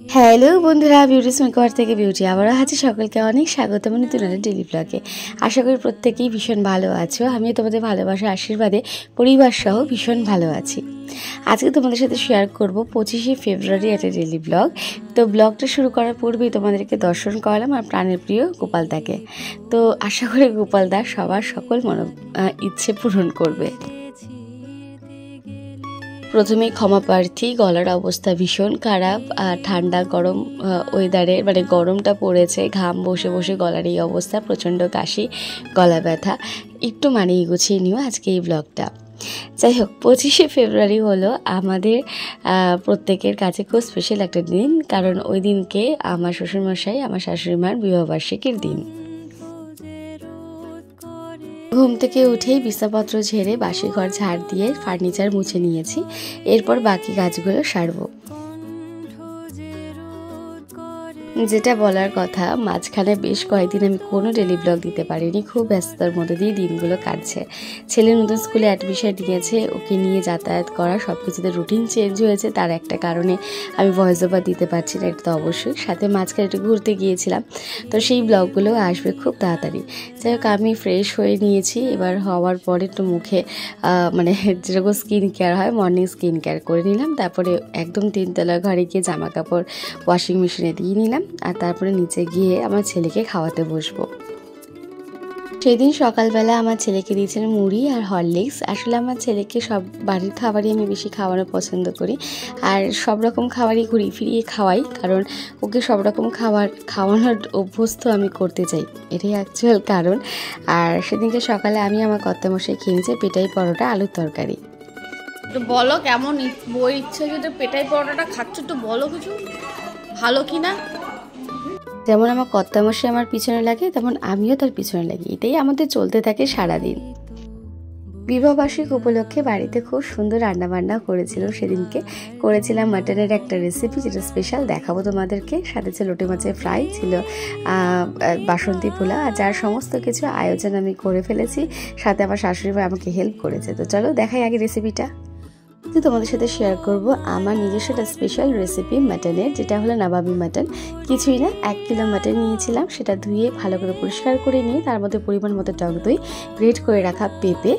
Hello বন্ধুরা, beauties makeover থেকে beauty আবারও আছে। সকলকে অনেক স্বাগত নতুন একটা ডেলি ব্লগে। আশা করি প্রত্যেকেই ভীষণ ভালো আছো। আমিও তোমাদের ভালোবাসা আশীর্বাদে পরিবার সহ ভীষণ ভালো আছি। আজকে তোমাদের সাথে শেয়ার করব 25শে ফেব্রুয়ারি একটা ডেলি ব্লগ। তো ব্লগটা শুরু করার পূর্বেই তোমাদেরকে দর্শন করালাম আর প্রাণের প্রিয় গোপালদাকে। তো আশা করি গোপালদা সবার সকল ইচ্ছে পূরণ করবে। প্রথমেই ক্ষমা প্রার্থী, গলার অবস্থা ভীষণ খারাপ। ঠান্ডা গরম ওয়েদারে গরমটা পড়েছে, ঘাম বসে বসে গলার এই অবস্থা, প্রচণ্ড কাশি, গলা ব্যথা। একটু মানিয়ে গুছিয়ে নিও আজকে এই ব্লগটা। যাই হোক, 25শে ফেব্রুয়ারি হলো আমাদের প্রত্যেকের কাছে খুব স্পেশাল একটা দিন, কারণ ওই দিনকে আমার শ্বশুরমশাই আমার শাশুড়ি মার বিবাহবার্ষিকীর দিন। ঘুম থেকে উঠেই বিছানাপত্র ঝেড়ে বাসি ঘর ঝাড় দিয়ে ফার্নিচার মুছে নিয়েছি। এরপর বাকি কাজগুলো সারবো। যেটা বলার কথা, মাঝখানে বেশ কয়েকদিন আমি কোনো ডেলি ব্লগ দিতে পারিনি, খুব ব্যস্ততার মধ্যে দিয়ে দিনগুলো কাটছে। ছেলে নতুন স্কুলে অ্যাডমিশন নিয়েছে, ওকে নিয়ে যাতায়াত করা, সব কিছুতে রুটিন চেঞ্জ হয়েছে। তার একটা কারণে আমি ভয়েস ওভার দিতে পারছি না, এটা তো অবশ্যই। সাথে মাঝখানে একটু ঘুরতে গিয়েছিলাম, তো সেই ব্লগগুলো আসবে খুব তাড়াতাড়ি। যাই হোক, আমি ফ্রেশ হয়ে নিয়েছি। এবার হওয়ার পরে একটু মুখে যেরকম স্কিন কেয়ার হয়, মর্নিং স্কিন কেয়ার করে নিলাম। তারপরে একদম 3তলা ঘরে গিয়ে জামা কাপড় ওয়াশিং মেশিনে দিয়ে নিলাম, আর তারপরে নিচে গিয়ে আমার ছেলেকে খাওয়াতে বসবো। সেদিন সকালবেলা আমার ছেলেকে দিয়েছিলাম মুড়ি আর হরলিক্স। আসলে আমার ছেলেকে সব বাড়ির খাবারই আমি বেশি খাওয়ানো পছন্দ করি, আর সব রকম খাবারই ঘুরিয়ে ফিরিয়ে খাওয়াই, কারণ ওকে সব রকম খাওয়ানোর অভ্যস্ত আমি করতে চাই, এটাই অ্যাকচুয়াল কারণ। আর সেদিনকে সকালে আমি আমার কর্তামশাই খেয়েছি পেটাই পরোটা আলুর তরকারি। তো বলো কেমন বই ইচ্ছে যে পেটাই পরোটাটা খাচ্ছ, তো বলো কিছু ভালো কি না। যেমন আমার কর্তামশাই আমার পিছনে লাগে, তেমন আমিও তার পিছনে লাগি, এটাই আমাদের চলতে থাকে সারাদিন। বিবাহবার্ষিক উপলক্ষে বাড়িতে খুব সুন্দর রান্নাবান্না করেছিল। সেদিনকে করেছিলাম মাটনের একটা রেসিপি, যেটা স্পেশাল দেখাবো তোমাদেরকে। সাথে ছিল লোটে মাছের ফ্রাই, ছিল বাসন্তী পোলাও, আর যার সমস্ত কিছু আয়োজন আমি করে ফেলেছি। সাথে আমার শাশুড়ি মা আমাকে হেল্প করেছে। তো চলো দেখাই আগে রেসিপিটা। তোমাদের সাথে শেয়ার করব আমার নিজস্ব একটা স্পেশাল রেসিপি মাটনের, যেটা হলো নবাবি মাটন। কিছুই না, 1 কিলো মাটন নিয়েছিলাম, সেটা ধুয়ে ভালো করে পরিষ্কার করে নিয়ে তার মধ্যে পরিমাণ মতো টক দই, গ্রেট করে রাখা পেঁপে,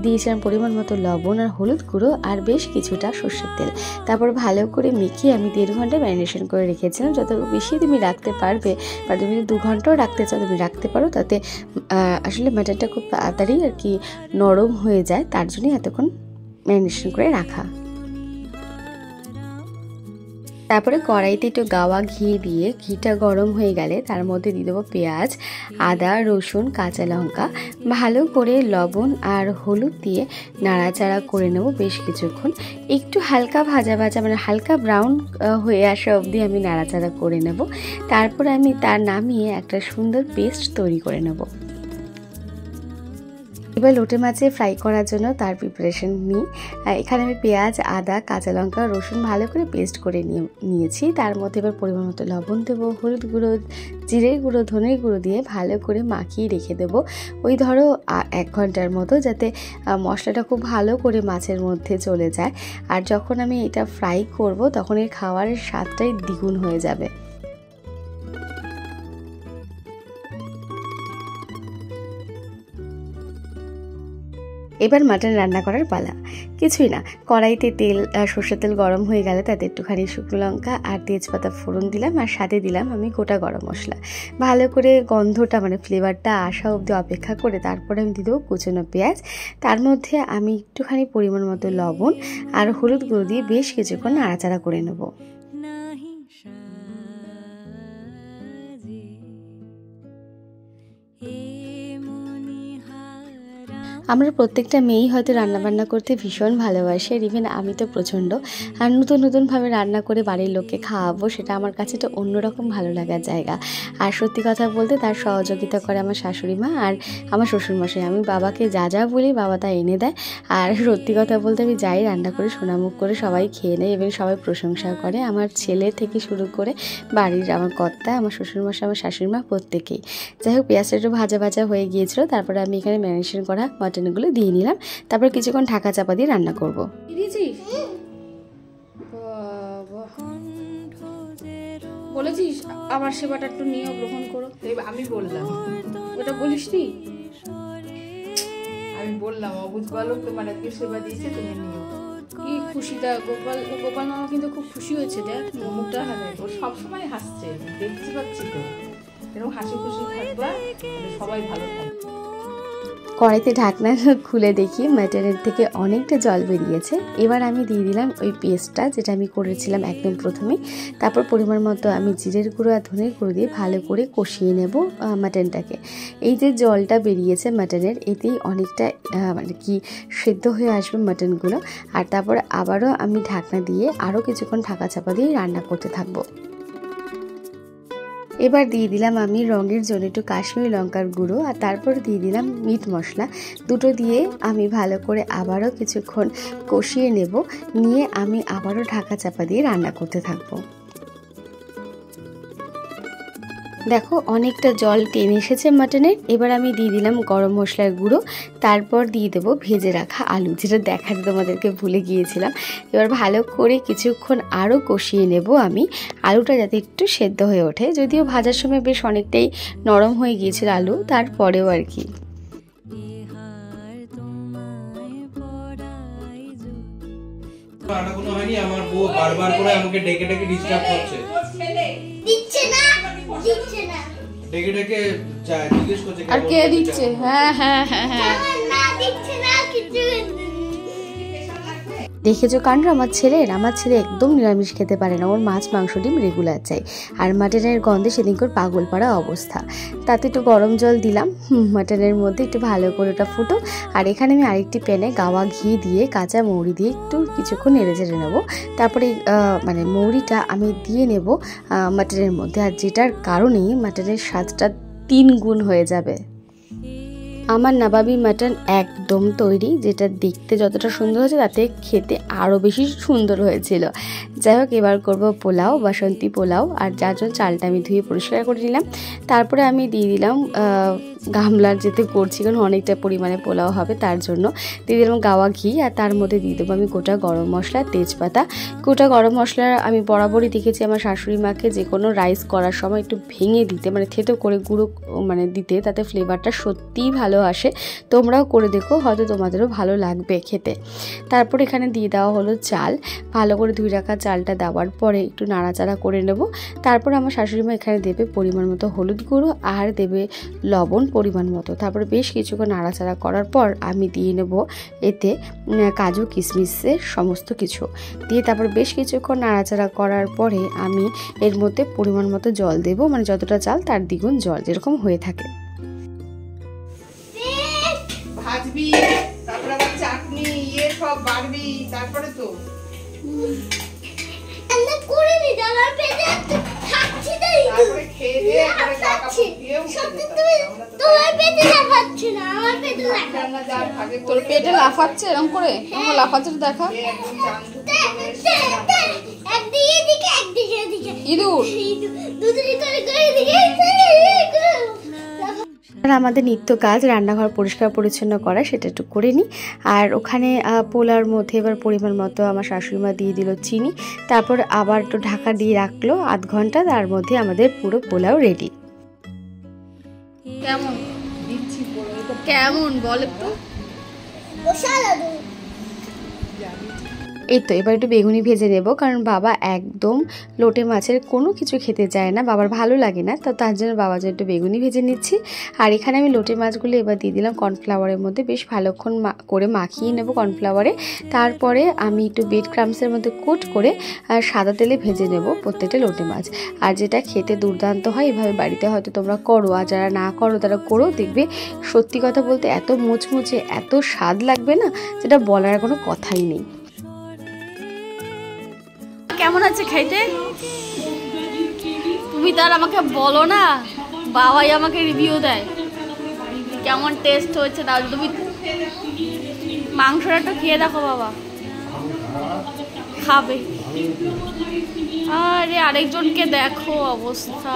দিয়েছিলাম পরিমাণ মতো লবণ আর হলুদ গুঁড়ো, আর বেশ কিছুটা সর্ষের তেল। তারপর ভালো করে মেখে আমি 1.5 ঘন্টা ম্যারিনেশন করে রেখেছিলাম। যত বেশি তুমি রাখতে পারবে, বা তুমি 2 ঘন্টাও রাখতে চাও তুমি রাখতে পারো, তাতে আসলে মাটনটা খুব তাড়াতাড়ি আর কি নরম হয়ে যায়, তার জন্যই এতক্ষণ ম্যারিনেশন করে রাখা। তারপরে কড়াইতে একটু গাওয়া ঘি দিয়ে, ঘিটা গরম হয়ে গেলে তার মধ্যে দিয়ে দেবো পেঁয়াজ, আদা, রসুন, কাঁচা লঙ্কা। ভালো করে লবণ আর হলুদ দিয়ে নাড়াচাড়া করে নেব বেশ কিছুক্ষণ। একটু হালকা ভাজা ভাজা হালকা ব্রাউন হয়ে আসা অবধি আমি নাড়াচাড়া করে নেব। তারপরে আমি তার নামিয়ে একটা সুন্দর পেস্ট তৈরি করে নেব। এবার লোটে মাছে ফ্রাই করার জন্য তার প্রিপারেশন নিই। এখানে আমি পেঁয়াজ, আদা, কাঁচা লঙ্কা, রসুন ভালো করে পেস্ট করে নিয়েছি। তার মধ্যে এবার পরিমাণ মতো লবণ দেবো, হলুদ গুঁড়ো, জিরের গুঁড়ো, ধনের গুঁড়ো দিয়ে ভালো করে মাখিয়ে রেখে দেবো। ওই ধরো 1 ঘন্টার মতো, যাতে মশলাটা খুব ভালো করে মাছের মধ্যে চলে যায়। আর যখন আমি এটা ফ্রাই করব, তখন এর খাওয়ারের স্বাদটাই দ্বিগুণ হয়ে যাবে। এবার মাটন রান্না করার পালা। কিছুই না, কড়াইতে সর্ষের তেল গরম হয়ে গেলে তাতে একটুখানি শুকনো লঙ্কা আর তেজপাতা ফোড়ন দিলাম, আর সাথে দিলাম আমি গোটা গরম মশলা। ভালো করে গন্ধটা ফ্লেভারটা আসা অবধি অপেক্ষা করে তারপরে আমি দিয়ে দেবো কুচনো পেঁয়াজ। তার মধ্যে আমি একটুখানি পরিমাণ মতো লবণ আর হলুদ গুঁড়ো দিয়ে বেশ কিছুক্ষণ নাড়াচাড়া করে নেব। আমরা প্রত্যেকটা মেয়েই হয়তো রান্নাবান্না করতে ভীষণ ভালোবাসে, আর ইভেন আমি তো প্রচণ্ড। আর নতুন নতুনভাবে রান্না করে বাড়ির লোককে খাওয়াবো, সেটা আমার কাছে তো অন্যরকম ভালো লাগার জায়গা। আর সত্যি কথা বলতে তার সহযোগিতা করে আমার শাশুড়ি মা আর আমার শ্বশুরমশাই। আমি বাবাকে যা যা বলি বাবা তা এনে দেয়। আর সত্যি কথা বলতে আমি যাই রান্না করে সোনামুখ করে সবাই খেয়ে নেয় এবং সবাই প্রশংসা করে, আমার ছেলে থেকে শুরু করে বাড়ির আমার কর্তা, আমার শ্বশুরমশাই, আমার শাশুড়ি মা প্রত্যেকেই। যাই হোক, পেঁয়াজটা একটু ভাজা ভাজা হয়ে গিয়েছিল। তারপরে আমি এখানে ম্যারিনেশন করা মাটনগুলো দিয়ে নিলাম। তারপর কিছুক্ষণ ঢাকা চাপা দিয়ে রান্না করব। বলেছিস আমার সেবাটা একটু নিয়েও গ্রহণ করো। আমি বললাম, ওটা বলিসনি? আমি বললাম অবুঝ বালক তোমার আজকে সেবা দিয়েছে, তুমি নিও। কি খুশিটা, গোপাল মামা কিন্তু খুব খুশি হয়েছে। দেখ মুখটা। ও সবসময় হাসছে, দেখতে পাচ্ছি তো। এরকম হাসি খুশি থাকবা, সবাই ভালো থাকবে। কড়াইতে ঢাকনা খুলে দেখি মাটনের থেকে অনেকটা জল বেরিয়েছে। এবার আমি দিয়ে দিলাম ওই পেস্টটা যেটা আমি করেছিলাম একদম প্রথমে। তারপর পরিমাণ মতো আমি জিরের গুঁড়ো আর ধনের গুঁড়ো দিয়ে ভালো করে কষিয়ে নেব মাটনটাকে। এই যে জলটা বেরিয়েছে মাটনের, এতেই অনেকটা মানে কি সেদ্ধ হয়ে আসবে মাটনগুলো। আর তারপর আবারও আমি ঢাকনা দিয়ে আরও কিছুক্ষণ ঢাকা চাপা দিয়ে রান্না করতে থাকবো। এবার দিয়ে দিলাম আমি রঙের জন্য একটু কাশ্মীরি লঙ্কার গুঁড়ো, আর তারপর দিয়ে দিলাম মিট মশলা। দুটো দিয়ে আমি ভালো করে আবারও কিছুক্ষণ কষিয়ে নেব, নিয়ে আমি আবারও ঢাকা চাপা দিয়ে রান্না করতে থাকবো। দেখো অনেকটা জল টেনে এসেছে মাটনের। এবার আমি দিয়ে দিলাম গরম মশলার গুঁড়ো, তারপর দিয়ে দেবো ভেজে রাখা আলু, যেটা দেখাতে তোমাদেরকে ভুলে গিয়েছিলাম। এবার ভালো করে কিছুক্ষণ আরও কষিয়ে নেব আমি, আলুটা যাতে একটু সেদ্ধ হয়ে ওঠে। যদিও ভাজার সময় বেশ অনেকটাই নরম হয়ে গিয়েছিল আলু, তারপরেও আর কি। আমার বউ বারবার করে আমাকে ডেকে ডেকে ডিস্টার্ব করছে। ডেকে ডেকে জিজ্ঞেস করছে আর কে দিচ্ছে। হ্যাঁ হ্যাঁ হ্যাঁ হ্যাঁ, দেখেছো কাণ্ড আমার ছেলে একদম নিরামিষ খেতে পারে না, ওর মাছ মাংস ডিম রেগুলার চাই। আর মাটনের গন্ধে সেদিনকার পাগল পাড়া অবস্থা। তাতে একটু গরম জল দিলাম মাটনের মধ্যে, একটু ভালো করে ওটা ফুটো। আর এখানে আমি আরেকটি প্যানে গাওয়া ঘি দিয়ে কাঁচা মৌরি দিয়ে একটু কিছুক্ষণ নেড়ে চেড়ে নেবো। তারপরে মানে মৌরিটা আমি দিয়ে নেব মাটনের মধ্যে, আর যেটার কারণেই মাটনের স্বাদটা 3 গুণ হয়ে যাবে। আমার নবাবী মাটন একদম তৈরি, যেটা দেখতে যতটা সুন্দর হয়েছে তাতে খেতে আরও বেশি সুন্দর হয়েছিল। যাই হোক, এবার করব পোলাও, বাসন্তী পোলাও। আর যার জন্য চালটা আমি ধুয়ে পরিষ্কার করে নিলাম। তারপরে আমি দিয়ে দিলাম গামলার যেতে করছি, কারণ অনেকটা পরিমাণে পোলাও হবে তার জন্য দিয়ে দিলাম গাওয়া ঘি। আর তার মধ্যে দিয়ে দেবো আমি গোটা গরম মশলা, তেজপাতা। গোটা গরম মশলা আমি বরাবরই দেখেছি আমার শাশুড়ি মাকে যে কোনো রাইস করার সময় একটু ভেঙে দিতে, মানে থেতো করে গুঁড়ো মানে দিতে, তাতে ফ্লেভারটা সত্যিই ভালো আসে। তোমরাও করে দেখো, হয়তো তোমাদেরও ভালো লাগবে খেতে। তারপর এখানে দিয়ে দেওয়া হলো চাল। ভালো করে ধুয়ে রাখা চালটা দেওয়ার পরে একটু নাড়াচাড়া করে নেব। তারপর আমার শাশুড়ি মা এখানে দেবে পরিমাণ মতো হলুদ গুঁড়ো আর দেবে লবণ পরিমাণ মতো। তারপরে বেশ কিছুক্ষণ নাড়াচাড়া করার পর আমি দিয়ে নেব এতে কাজু কিশমিশের সমস্ত কিছু দিয়ে, তারপর বেশ কিছুক্ষণ নাড়াচাড়া করার পরে আমি এর মধ্যে পরিমাণ মতো জল দেব, মানে যতটা চাল তার দ্বিগুণ জল যেরকম হয়ে থাকে। ভাজবি, তারপরে আবার চাটনি সব বাড়বি, তারপরে তো করে নি আমার পেটে থাকছি তাই তারপরে খেয়ে দিয়ে একবারে গা কাপড় দিয়ে সত্যি তুমি তোমার পেটে লাফাচ্ছে না, আমার পেটে রান্না যার ভাগে তোর পেটে লাফাচ্ছে এরকম করে? আমার লাফাচ্ছে দেখা। একদম চান একদিকে এদিকে একদিকে এদিকে ইঁদুর দুদিকে করে এদিকে আর আমাদের নিত্য কাজ রান্নাঘর পরিষ্কার পরিচ্ছন্ন করা, সেটা একটু করে নিই। আর ওখানে পোলার মধ্যে এবার পরিমাণ মতো আমার শাশুড়িমা দিয়ে দিল চিনি। তারপর আবার একটু ঢাকা দিয়ে রাখলো আধ ঘন্টা, তার মধ্যে আমাদের পুরো পোলাও রেডি। কেমন কেমন বল একটু। এই তো এবার একটু বেগুনি ভেজে নেব, কারণ বাবা একদম লোটে মাছের কোনো কিছু খেতে চায় না, বাবার ভালো লাগে না, তো তার জন্য বাবার জন্য একটু বেগুনি ভেজে নিচ্ছি। আর এখানে আমি লোটে মাছগুলো এবার দিয়ে দিলাম কর্নফ্লাওয়ারের মধ্যে, বেশ ভালোক্ষণ করে মাখিয়ে নেব কর্নফ্লাওয়ারে। তারপরে আমি একটু ব্রেড ক্রাম্বসের মধ্যে কোট করে সাদা তেলে ভেজে নেব প্রত্যেকটা লোটে মাছ। আর যেটা খেতে দুর্দান্ত হয়, এভাবে বাড়িতে হয়তো তোমরা করো, আর যারা না করো তারা করো, দেখবে সত্যি কথা বলতে এত মুচমুচে এত স্বাদ লাগবে না, যেটা বলার কোনো কথাই নেই। কেমন আছে খাইতে? তুমি তার আমাকে বলো না, বাবাই আমাকে রিভিউ দেয় কেমন টেস্ট হয়েছে। তাহলে তুমি মাংসটা একটু খেয়ে দেখো, বাবা খাবে। আরে আরেকজনকে দেখো অবস্থা।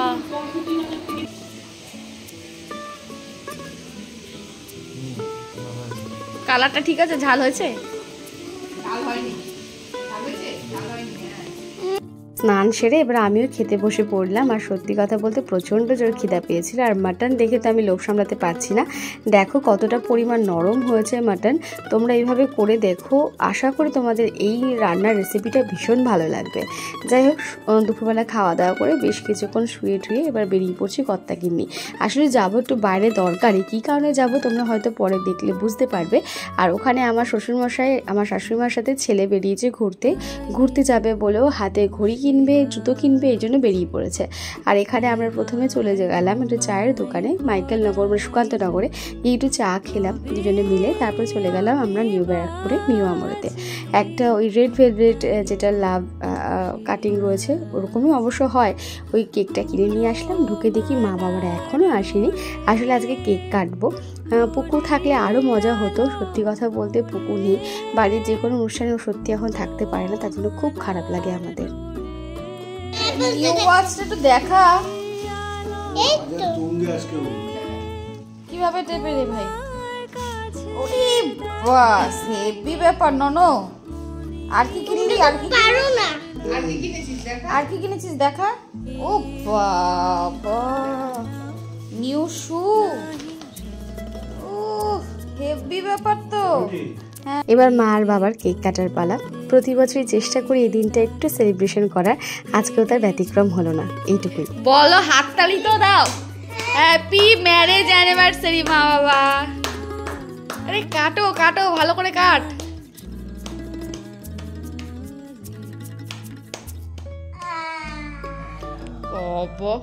কালারটা ঠিক আছে? ঝাল হয়েছে? স্নান সেরে এবার আমিও খেতে বসে পড়লাম। আর সত্যি কথা বলতে প্রচণ্ড জোর খিদা পেয়েছিল। আর মাটন দেখে তো আমি লোভ সামলাতে পারছি না। দেখো কতটা পরিমাণ নরম হয়েছে মাটন। তোমরা এইভাবে করে দেখো, আশা করি তোমাদের এই রান্নার রেসিপিটা ভীষণ ভালো লাগবে। যাই হোক, দুপুরবেলা খাওয়া দাওয়া করে বেশ কিছুক্ষণ শুয়ে টুয়ে এবার বেরিয়ে পড়ছি কর্তাগিন্নি। আসলে যাবো একটু বাইরে, দরকারি। কী কারণে যাব তোমরা হয়তো পরে দেখলে বুঝতে পারবে। আর ওখানে আমার শ্বশুরমশাই আমার শাশুড়িমার সাথে ছেলে বেরিয়েছে ঘুরতে যাবে বলেও হাতে ঘড়ি কিনবে, জুতো কিনবে, এই জন্য বেরিয়ে পড়েছে। আর এখানে আমরা প্রথমে চলে গেলাম একটা চায়ের দোকানে, মাইকেলনগর মানে সুকান্তনগরে। একটু চা খেলাম দুজনে মিলে। তারপর চলে গেলাম আমরা নিউ ব্যারাকপুরে মিউ আমরেতে। একটা ওই রেড ভেলভেট যেটা লাভ কাটিং রয়েছে ওরকমই অবশ্য হয়, ওই কেকটা কিনে নিয়ে আসলাম। ঢুকে দেখি মা বাবারা এখনও আসেনি। আসলে আজকে কেক কাটবো। পুকু থাকলে আরও মজা হতো। সত্যি কথা বলতে পুকু নেই, বাড়ির যে কোনো অনুষ্ঠানে ও সত্যি এখন থাকতে পারে না, তার জন্য খুব খারাপ লাগে আমাদের। নিউ ওয়াচটা একটু দেখা এই তো কিভাবে টেপে রে ভাই। ওরে বাস, হেভি ব্যাপার ননো। আর কি কিনলি? আর কি পারো না। আর কি কিনেছিস দেখা। ও বাবা, নিউ শু। ও হেভি ব্যাপার তো। এবার মা আর বাবার কেক কাটার পালা। প্রতি বছরই চেষ্টা করি এই দিনটা একটু সেলিব্রেশন করার, আজকেও তার ব্যতিক্রম হলো না। এইটুকুই বলো, হাততালি তো দাও। হ্যাপি ম্যারেজ অ্যানিভার্সারি মা বাবা। আরে কাটো কাটো, ভালো করে কাট। বাবা,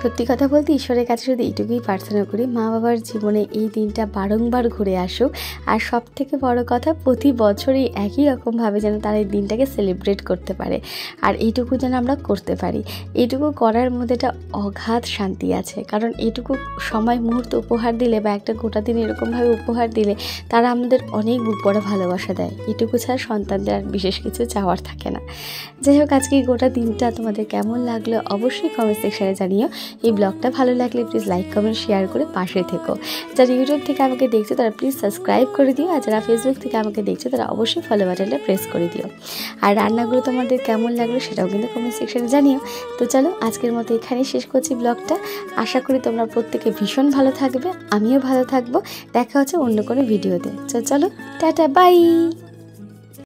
সত্যি কথা বলতে ঈশ্বরের কাছে শুধু এইটুকুই প্রার্থনা করি, মা বাবার জীবনে এই দিনটা বারংবার ঘুরে আসুক। আর সব থেকে বড় কথা, প্রতি বছরই একই রকমভাবে যেন তারা এই দিনটাকে সেলিব্রেট করতে পারে। আর এইটুকু যেন আমরা করতে পারি। এইটুকু করার মধ্যে একটা অগাধ শান্তি আছে। কারণ এইটুকু সময় মুহূর্ত উপহার দিলে বা একটা গোটা দিন এরকমভাবে উপহার দিলে তারা আমাদের অনেক বুক বড় ভালোবাসা দেয়। এটুকু ছাড়া সন্তানদের আর বিশেষ কিছু চাওয়ার থাকে না। যাই হোক, আজকে এই গোটা দিনটা তোমাদের কেমন লাগলো অবশ্যই কমেন্ট সেকশনে জানিও। এই ব্লগটা ভালো লাগলে প্লিজ লাইক কমেন্ট শেয়ার করে পাশে থেকো। যারা ইউটিউব থেকে আমাকে দেখছো তারা প্লিজ সাবস্ক্রাইব করে দিও। আর যারা ফেসবুক থেকে আমাকে দেখছো তারা অবশ্যই ফলো বাটনটা প্রেস করে দিও। আর রান্নাগুলো তোমাদের কেমন লাগলো সেটাও কিন্তু কমেন্ট সেকশনে জানিও। তো চলো, আজকের মতো এখানেই শেষ করছি ব্লগটা। আশা করি তোমরা প্রত্যেকে ভীষণ ভালো থাকবে, আমিও ভালো থাকবো। দেখা হচ্ছে অন্য কোনো ভিডিওতে। চলো টাটা, বাই।